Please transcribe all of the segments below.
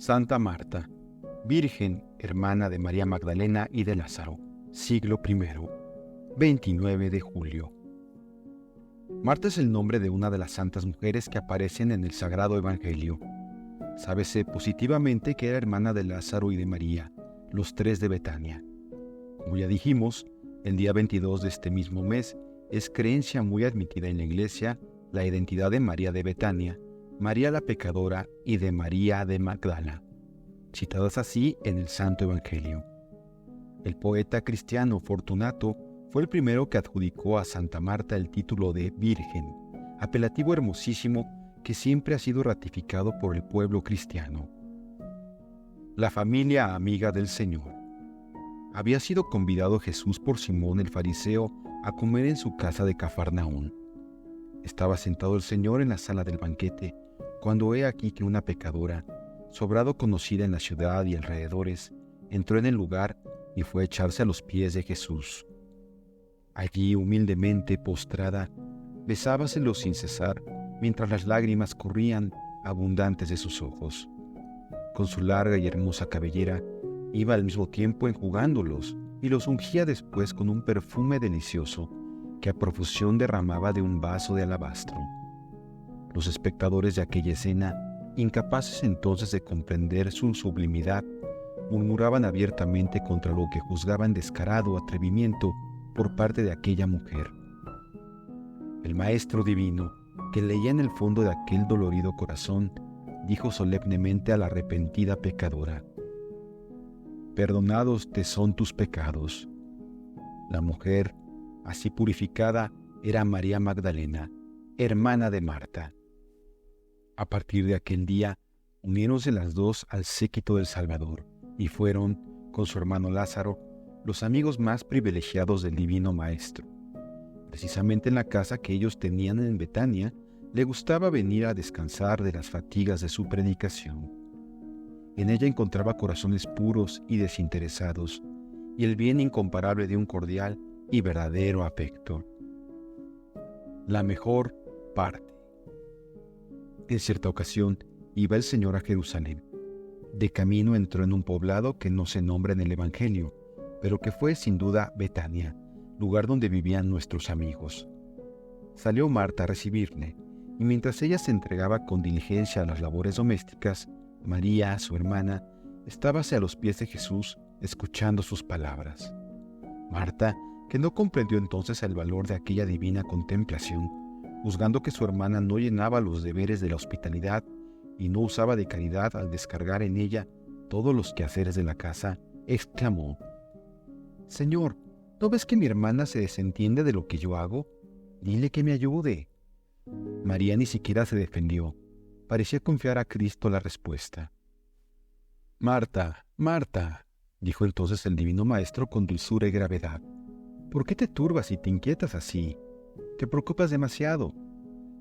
Santa Marta, Virgen, hermana de María Magdalena y de Lázaro, siglo I, 29 de julio. Marta es el nombre de una de las santas mujeres que aparecen en el Sagrado Evangelio. Sábese positivamente que era hermana de Lázaro y de María, los tres de Betania. Como ya dijimos, el día 22 de este mismo mes es creencia muy admitida en la Iglesia la identidad de María de Betania, María la pecadora y de María de Magdala, citadas así en el Santo Evangelio. El poeta cristiano Fortunato fue el primero que adjudicó a Santa Marta el título de Virgen, apelativo hermosísimo que siempre ha sido ratificado por el pueblo cristiano. La familia amiga del Señor. Había sido convidado Jesús por Simón el fariseo a comer en su casa de Cafarnaún. Estaba sentado el Señor en la sala del banquete, cuando he aquí que una pecadora, sobrado conocida en la ciudad y alrededores, entró en el lugar y fue a echarse a los pies de Jesús. Allí, humildemente postrada, besábaselo sin cesar, mientras las lágrimas corrían abundantes de sus ojos. Con su larga y hermosa cabellera, iba al mismo tiempo enjugándolos y los ungía después con un perfume delicioso que a profusión derramaba de un vaso de alabastro. Los espectadores de aquella escena, incapaces entonces de comprender su sublimidad, murmuraban abiertamente contra lo que juzgaban descarado atrevimiento por parte de aquella mujer. El Maestro Divino, que leía en el fondo de aquel dolorido corazón, dijo solemnemente a la arrepentida pecadora: «Perdonados te son tus pecados». La mujer, así purificada, era María Magdalena, hermana de Marta. A partir de aquel día, uniéronse las dos al séquito del Salvador, y fueron, con su hermano Lázaro, los amigos más privilegiados del Divino Maestro. Precisamente en la casa que ellos tenían en Betania, le gustaba venir a descansar de las fatigas de su predicación. En ella encontraba corazones puros y desinteresados, y el bien incomparable de un cordial y verdadero afecto. La mejor parte. En cierta ocasión iba el Señor a Jerusalén. De camino entró en un poblado que no se nombra en el Evangelio, pero que fue sin duda Betania, lugar donde vivían nuestros amigos. Salió Marta a recibirle, y mientras ella se entregaba con diligencia a las labores domésticas, María, su hermana, estábase a los pies de Jesús escuchando sus palabras. Marta, que no comprendió entonces el valor de aquella divina contemplación, juzgando que su hermana no llenaba los deberes de la hospitalidad y no usaba de caridad al descargar en ella todos los quehaceres de la casa, exclamó: «Señor, ¿no ves que mi hermana se desentiende de lo que yo hago? Dile que me ayude». María ni siquiera se defendió. Parecía confiar a Cristo la respuesta. «Marta, Marta», dijo entonces el Divino Maestro con dulzura y gravedad, «¿por qué te turbas y te inquietas así? Te preocupas demasiado.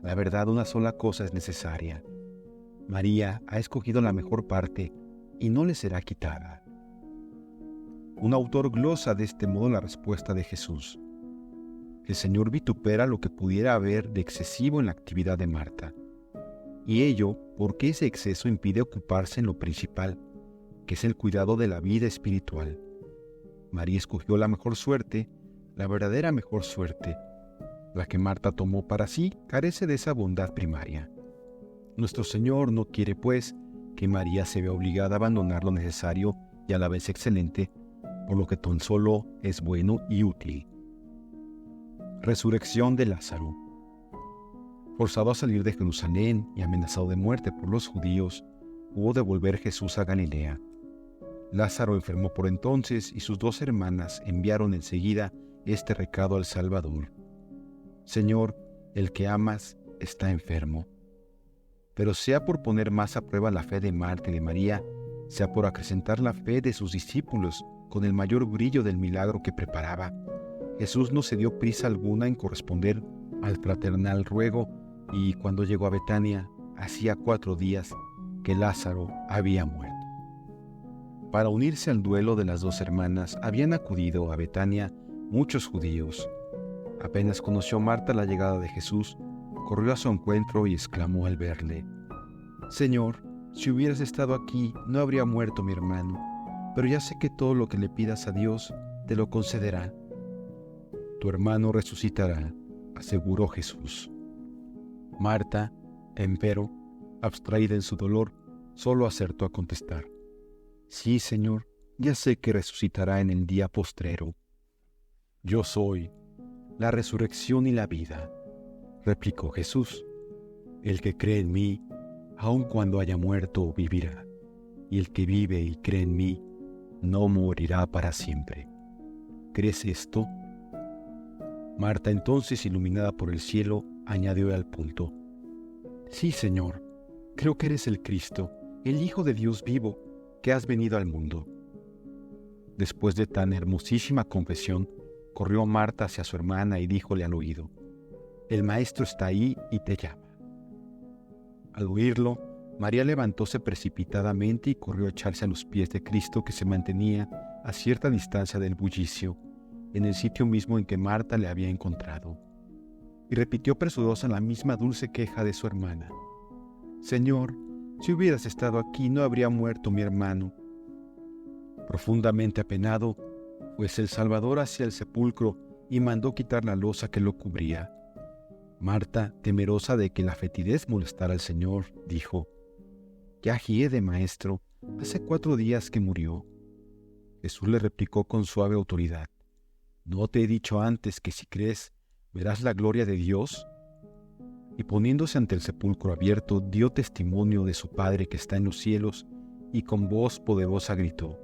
La verdad, una sola cosa es necesaria. María ha escogido la mejor parte y no le será quitada». Un autor glosa de este modo la respuesta de Jesús. El Señor vitupera lo que pudiera haber de excesivo en la actividad de Marta, y ello porque ese exceso impide ocuparse en lo principal, que es el cuidado de la vida espiritual. María escogió la mejor suerte, la verdadera mejor suerte. La que Marta tomó para sí carece de esa bondad primaria. Nuestro Señor no quiere, pues, que María se vea obligada a abandonar lo necesario y a la vez excelente, por lo que tan solo es bueno y útil. Resurrección de Lázaro. Forzado a salir de Jerusalén y amenazado de muerte por los judíos, hubo de volver Jesús a Galilea. Lázaro enfermó por entonces y sus dos hermanas enviaron enseguida este recado al Salvador: «Señor, el que amas está enfermo». Pero sea por poner más a prueba la fe de Marta y de María, sea por acrecentar la fe de sus discípulos con el mayor brillo del milagro que preparaba, Jesús no se dio prisa alguna en corresponder al fraternal ruego, y cuando llegó a Betania, hacía 4 días que Lázaro había muerto. Para unirse al duelo de las dos hermanas habían acudido a Betania muchos judíos. Apenas conoció Marta la llegada de Jesús, corrió a su encuentro y exclamó al verle: «Señor, si hubieras estado aquí, no habría muerto mi hermano, pero ya sé que todo lo que le pidas a Dios te lo concederá. Tu hermano resucitará, aseguró Jesús. Marta, empero, abstraída en su dolor, solo acertó a contestar: Sí, Señor, ya sé que resucitará en el día postrero. Yo soy la resurrección y la vida, replicó Jesús. El que cree en mí, aun cuando haya muerto, vivirá, y el que vive y cree en mí, no morirá para siempre. ¿Crees esto? Marta, entonces, iluminada por el cielo, añadió al punto: Sí, Señor, creo que eres el Cristo, el Hijo de Dios vivo, que has venido al mundo. Después de tan hermosísima confesión, corrió Marta hacia su hermana y díjole al oído: El Maestro está ahí y te llama. Al oírlo, María levantóse precipitadamente y corrió a echarse a los pies de Cristo, que se mantenía a cierta distancia del bullicio, en el sitio mismo en que Marta le había encontrado. Y repitió presurosa la misma dulce queja de su hermana: Señor, si hubieras estado aquí, no habría muerto mi hermano. Profundamente apenado, pues el Salvador hacia el sepulcro y mandó quitar la losa que lo cubría. Marta, temerosa de que la fetidez molestara al Señor, dijo: Ya hiede, Maestro, hace 4 días que murió. Jesús le replicó con suave autoridad: ¿No te he dicho antes que si crees, verás la gloria de Dios? Y poniéndose ante el sepulcro abierto, dio testimonio de su Padre que está en los cielos, y con voz poderosa gritó: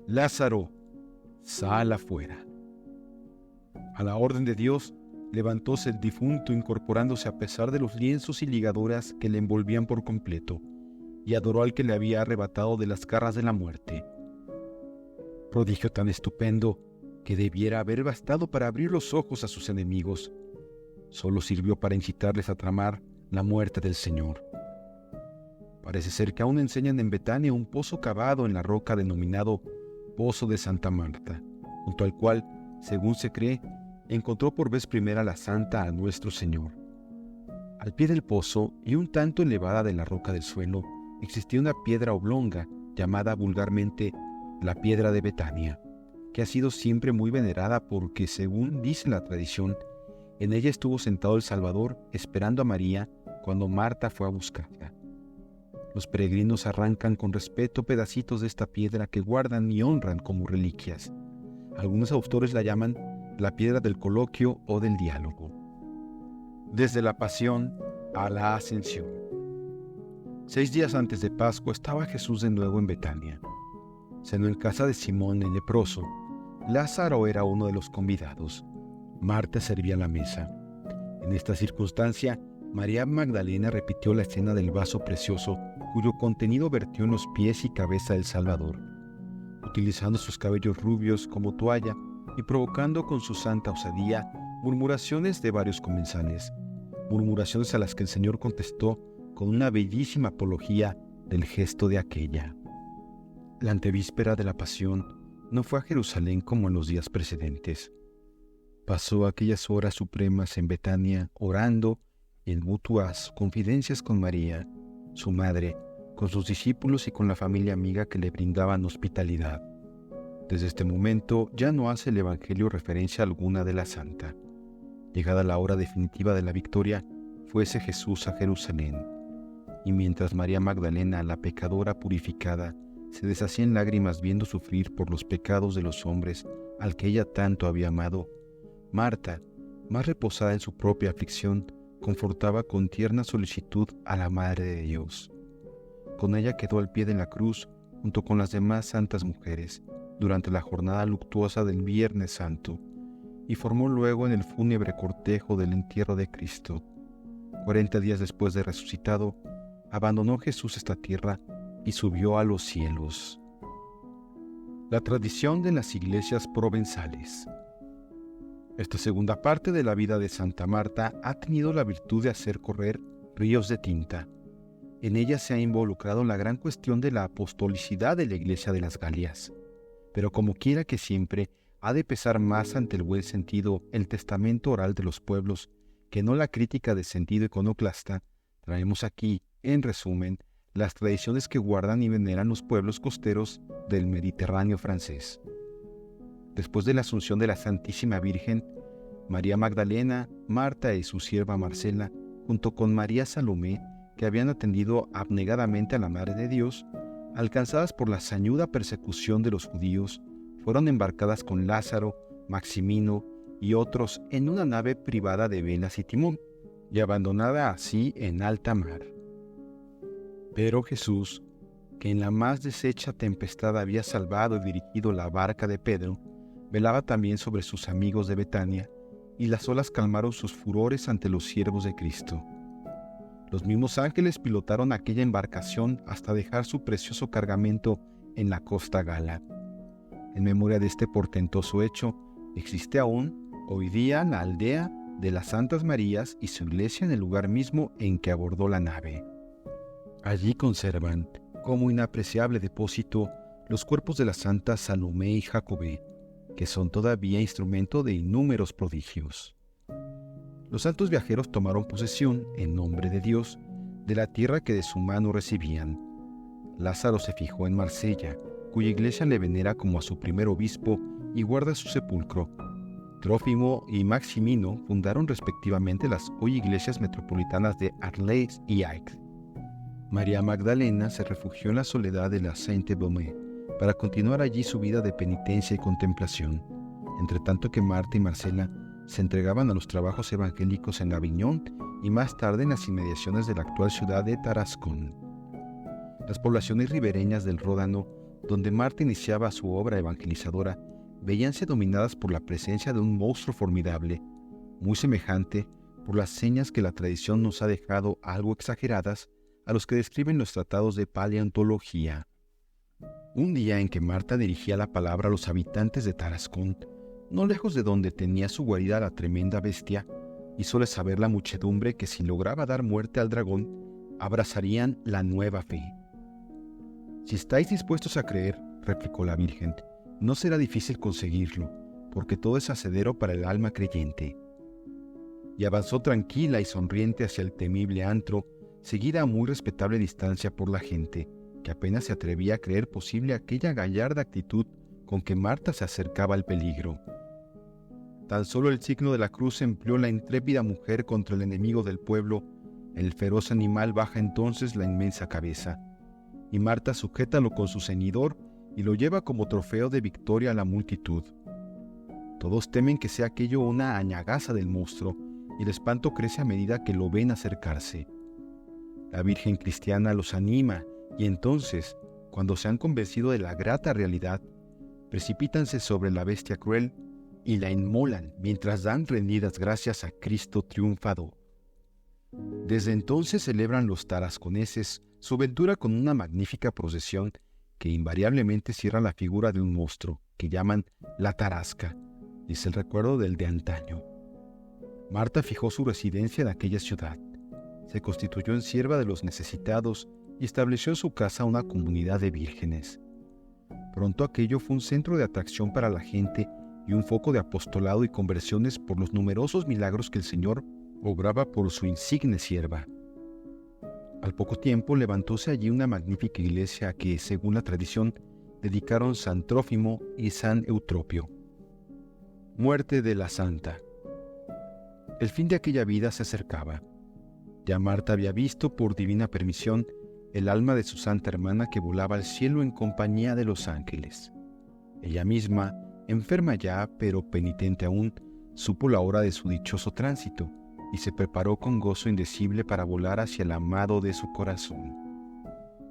Lázaro, sal afuera. A la orden de Dios, levantóse el difunto, incorporándose a pesar de los lienzos y ligaduras que le envolvían por completo, y adoró al que le había arrebatado de las garras de la muerte. Prodigio tan estupendo que debiera haber bastado para abrir los ojos a sus enemigos, solo sirvió para incitarles a tramar la muerte del Señor. Parece ser que aún enseñan en Betania un pozo cavado en la roca denominado Pozo de Santa Marta, junto al cual, según se cree, encontró por vez primera la santa a nuestro Señor. Al pie del pozo, y un tanto elevada de la roca del suelo, existía una piedra oblonga llamada vulgarmente la piedra de Betania, que ha sido siempre muy venerada porque, según dice la tradición, en ella estuvo sentado el Salvador esperando a María cuando Marta fue a buscarla. Los peregrinos arrancan con respeto pedacitos de esta piedra que guardan y honran como reliquias. Algunos autores la llaman la piedra del coloquio o del diálogo. Desde la Pasión a la Ascensión. 6 días antes de Pascua estaba Jesús de nuevo en Betania. Cenó en casa de Simón el leproso. Lázaro era uno de los convidados. Marta servía la mesa. En esta circunstancia, María Magdalena repitió la escena del vaso precioso cuyo contenido vertió en los pies y cabeza del Salvador, utilizando sus cabellos rubios como toalla y provocando con su santa osadía murmuraciones de varios comensales, murmuraciones a las que el Señor contestó con una bellísima apología del gesto de aquella. La antevíspera de la Pasión no fue a Jerusalén como en los días precedentes. Pasó aquellas horas supremas en Betania orando en mutuas confidencias con María, su madre, con sus discípulos y con la familia amiga que le brindaban hospitalidad. Desde este momento ya no hace el Evangelio referencia alguna de la santa. Llegada la hora definitiva de la victoria, fuese Jesús a Jerusalén. Y mientras María Magdalena, la pecadora purificada, se deshacía en lágrimas viendo sufrir por los pecados de los hombres al que ella tanto había amado, Marta, más reposada en su propia aflicción, confortaba con tierna solicitud a la Madre de Dios. Con ella quedó al pie de la cruz, junto con las demás santas mujeres, durante la jornada luctuosa del Viernes Santo, y formó luego en el fúnebre cortejo del entierro de Cristo. 40 días después de resucitado, abandonó Jesús esta tierra y subió a los cielos. La tradición de las iglesias provenzales. Esta segunda parte de la vida de Santa Marta ha tenido la virtud de hacer correr ríos de tinta. En ella se ha involucrado la gran cuestión de la apostolicidad de la Iglesia de las Galias. Pero como quiera que siempre, ha de pesar más ante el buen sentido el testamento oral de los pueblos que no la crítica de sentido iconoclasta. Traemos aquí, en resumen, las tradiciones que guardan y veneran los pueblos costeros del Mediterráneo francés. Después de la asunción de la Santísima Virgen, María Magdalena, Marta y su sierva Marcela, junto con María Salomé, que habían atendido abnegadamente a la Madre de Dios, alcanzadas por la sañuda persecución de los judíos, fueron embarcadas con Lázaro, Maximino y otros en una nave privada de velas y timón, y abandonada así en alta mar. Pero Jesús, que en la más deshecha tempestad había salvado y dirigido la barca de Pedro, velaba también sobre sus amigos de Betania, y las olas calmaron sus furores ante los siervos de Cristo. Los mismos ángeles pilotaron aquella embarcación hasta dejar su precioso cargamento en la costa gala. En memoria de este portentoso hecho, existe aún, hoy día, la aldea de las Santas Marías y su iglesia en el lugar mismo en que abordó la nave. Allí conservan, como inapreciable depósito, los cuerpos de las santas Salomé y Jacobé, que son todavía instrumento de innúmeros prodigios. Los santos viajeros tomaron posesión, en nombre de Dios, de la tierra que de su mano recibían. Lázaro se fijó en Marsella, cuya iglesia le venera como a su primer obispo y guarda su sepulcro. Trófimo y Maximino fundaron respectivamente las hoy iglesias metropolitanas de Arles y Aix. María Magdalena se refugió en la soledad de la Sainte-Baume para continuar allí su vida de penitencia y contemplación, entre tanto que Marta y Marcela se entregaban a los trabajos evangélicos en Aviñón y más tarde en las inmediaciones de la actual ciudad de Tarascón. Las poblaciones ribereñas del Ródano, donde Marta iniciaba su obra evangelizadora, veíanse dominadas por la presencia de un monstruo formidable, muy semejante, por las señas que la tradición nos ha dejado algo exageradas, a los que describen los tratados de paleontología. Un día en que Marta dirigía la palabra a los habitantes de Tarascón, no lejos de donde tenía su guarida la tremenda bestia, hízole saber la muchedumbre que si lograba dar muerte al dragón, abrazarían la nueva fe. «Si estáis dispuestos a creer», replicó la Virgen, «no será difícil conseguirlo, porque todo es hacedero para el alma creyente». Y avanzó tranquila y sonriente hacia el temible antro, seguida a muy respetable distancia por la gente, que apenas se atrevía a creer posible aquella gallarda actitud con que Marta se acercaba al peligro. Tan solo el signo de la cruz empleó la intrépida mujer contra el enemigo del pueblo, el feroz animal baja entonces la inmensa cabeza, y Marta sujétalo con su ceñidor y lo lleva como trofeo de victoria a la multitud. Todos temen que sea aquello una añagaza del monstruo, y el espanto crece a medida que lo ven acercarse. La Virgen cristiana los anima, y entonces, cuando se han convencido de la grata realidad, precipítanse sobre la bestia cruel y la inmolan mientras dan rendidas gracias a Cristo triunfador. Desde entonces celebran los tarasconeses su ventura con una magnífica procesión que invariablemente cierra la figura de un monstruo que llaman la tarasca, y es el recuerdo del de antaño. Marta fijó su residencia en aquella ciudad, se constituyó en sierva de los necesitados y estableció en su casa una comunidad de vírgenes. Pronto aquello fue un centro de atracción para la gente y un foco de apostolado y conversiones por los numerosos milagros que el Señor obraba por su insigne sierva. Al poco tiempo levantóse allí una magnífica iglesia que, según la tradición, dedicaron San Trófimo y San Eutropio. Muerte de la Santa. El fin de aquella vida se acercaba. Ya Marta había visto, por divina permisión, el alma de su santa hermana que volaba al cielo en compañía de los ángeles. Ella misma, enferma ya, pero penitente aún, supo la hora de su dichoso tránsito y se preparó con gozo indecible para volar hacia el amado de su corazón.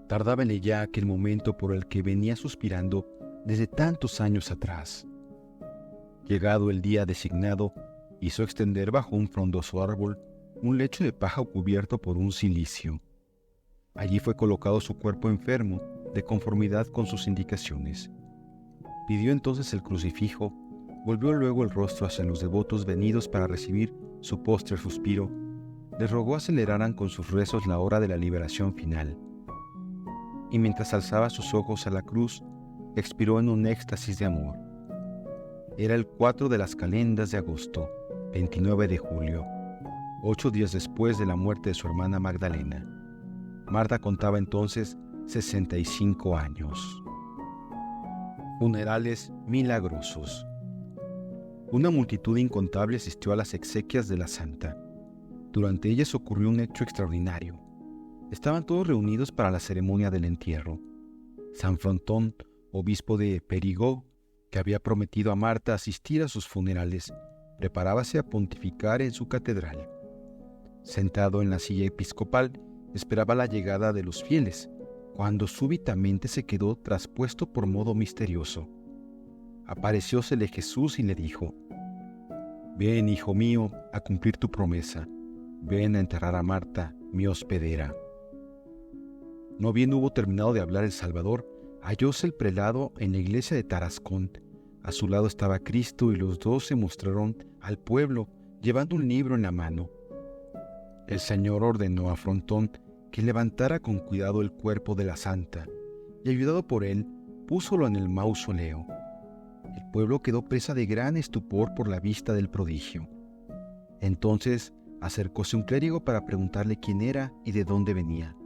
Tardaba en ella aquel momento por el que venía suspirando desde tantos años atrás. Llegado el día designado, hizo extender bajo un frondoso árbol un lecho de paja cubierto por un cilicio. Allí fue colocado su cuerpo enfermo, de conformidad con sus indicaciones. Pidió entonces el crucifijo, volvió luego el rostro hacia los devotos venidos para recibir su postrer suspiro, les rogó aceleraran con sus rezos la hora de la liberación final. Y mientras alzaba sus ojos a la cruz, expiró en un éxtasis de amor. Era el 4 de las calendas de agosto, 29 de julio, 8 días después de la muerte de su hermana Magdalena. Marta contaba entonces 65 años. Funerales milagrosos. Una multitud incontable asistió a las exequias de la santa. Durante ellas ocurrió un hecho extraordinario. Estaban todos reunidos para la ceremonia del entierro. San Frontón, obispo de Périgord, que había prometido a Marta asistir a sus funerales, preparábase a pontificar en su catedral. Sentado en la silla episcopal, esperaba la llegada de los fieles, cuando súbitamente se quedó traspuesto por modo misterioso. Apareciósele Jesús y le dijo: «Ven, hijo mío, a cumplir tu promesa. Ven a enterrar a Marta, mi hospedera». No bien hubo terminado de hablar el Salvador, hallóse el prelado en la iglesia de Tarascón. A su lado estaba Cristo y los dos se mostraron al pueblo llevando un libro en la mano. El Señor ordenó a Frontón que levantara con cuidado el cuerpo de la santa y, ayudado por él, púsolo en el mausoleo. El pueblo quedó presa de gran estupor por la vista del prodigio. Entonces acercóse un clérigo para preguntarle quién era y de dónde venía.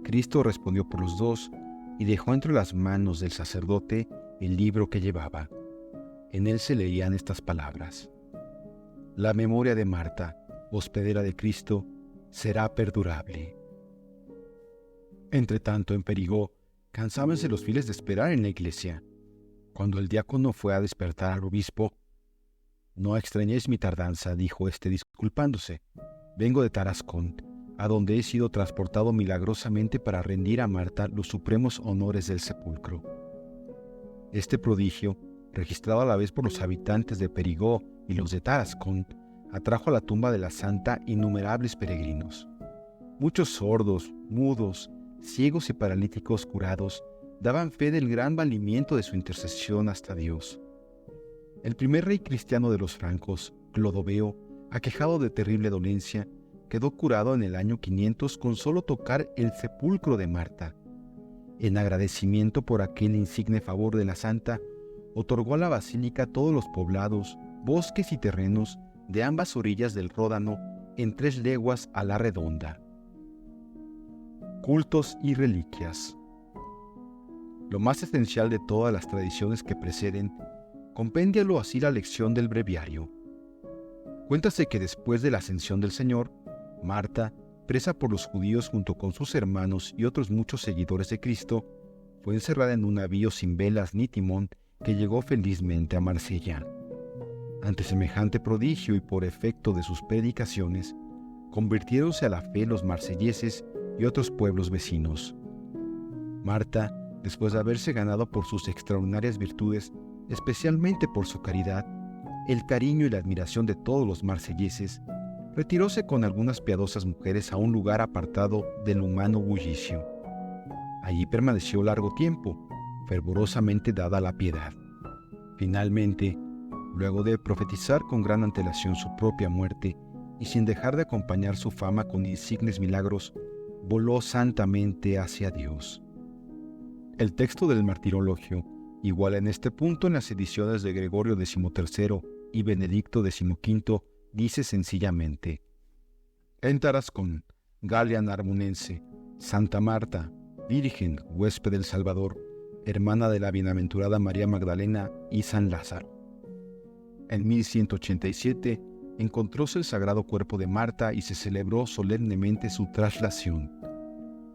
Cristo respondió por los dos y dejó entre las manos del sacerdote el libro que llevaba. En él se leían estas palabras: «La memoria de Marta, hospedera de Cristo, será perdurable». Entretanto, en Périgord, cansábanse los fieles de esperar en la iglesia. Cuando el diácono fue a despertar al obispo: «No extrañéis mi tardanza», dijo éste disculpándose. «Vengo de Tarascón, a donde he sido transportado milagrosamente para rendir a Marta los supremos honores del sepulcro». Este prodigio, registrado a la vez por los habitantes de Périgord y los de Tarascón, atrajo a la tumba de la santa innumerables peregrinos. Muchos sordos, mudos, ciegos y paralíticos curados daban fe del gran valimiento de su intercesión hasta Dios. El primer rey cristiano de los francos, Clodoveo, aquejado de terrible dolencia, quedó curado en el año 500 con solo tocar el sepulcro de Marta. En agradecimiento por aquel insigne favor de la santa, otorgó a la basílica todos los poblados, bosques y terrenos de ambas orillas del Ródano en 3 leguas a la redonda. Cultos y reliquias. Lo más esencial de todas las tradiciones que preceden, compéndialo así la lección del breviario. Cuéntase que después de la ascensión del Señor, Marta, presa por los judíos junto con sus hermanos y otros muchos seguidores de Cristo, fue encerrada en un navío sin velas ni timón que llegó felizmente a Marsella. Ante semejante prodigio y por efecto de sus predicaciones, convirtiéronse a la fe los marselleses y otros pueblos vecinos. Marta, después de haberse ganado por sus extraordinarias virtudes, especialmente por su caridad, el cariño y la admiración de todos los marselleses, retiróse con algunas piadosas mujeres a un lugar apartado del humano bullicio. Allí permaneció largo tiempo, fervorosamente dada la piedad. Finalmente, luego de profetizar con gran antelación su propia muerte y sin dejar de acompañar su fama con insignes milagros, voló santamente hacia Dios. El texto del martirologio iguala en este punto en las ediciones de Gregorio XIII y Benedicto XV, dice sencillamente: «En Tarascón, Galia Narbonense, Santa Marta, Virgen, huésped del Salvador, hermana de la bienaventurada María Magdalena y San Lázaro». En 1187 encontróse el sagrado cuerpo de Marta y se celebró solemnemente su traslación.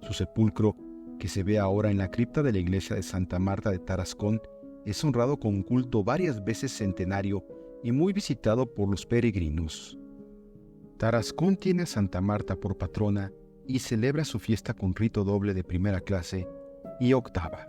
Su sepulcro, que se ve ahora en la cripta de la iglesia de Santa Marta de Tarascón, es honrado con culto varias veces centenario y muy visitado por los peregrinos. Tarascón tiene a Santa Marta por patrona y celebra su fiesta con rito doble de primera clase y octava.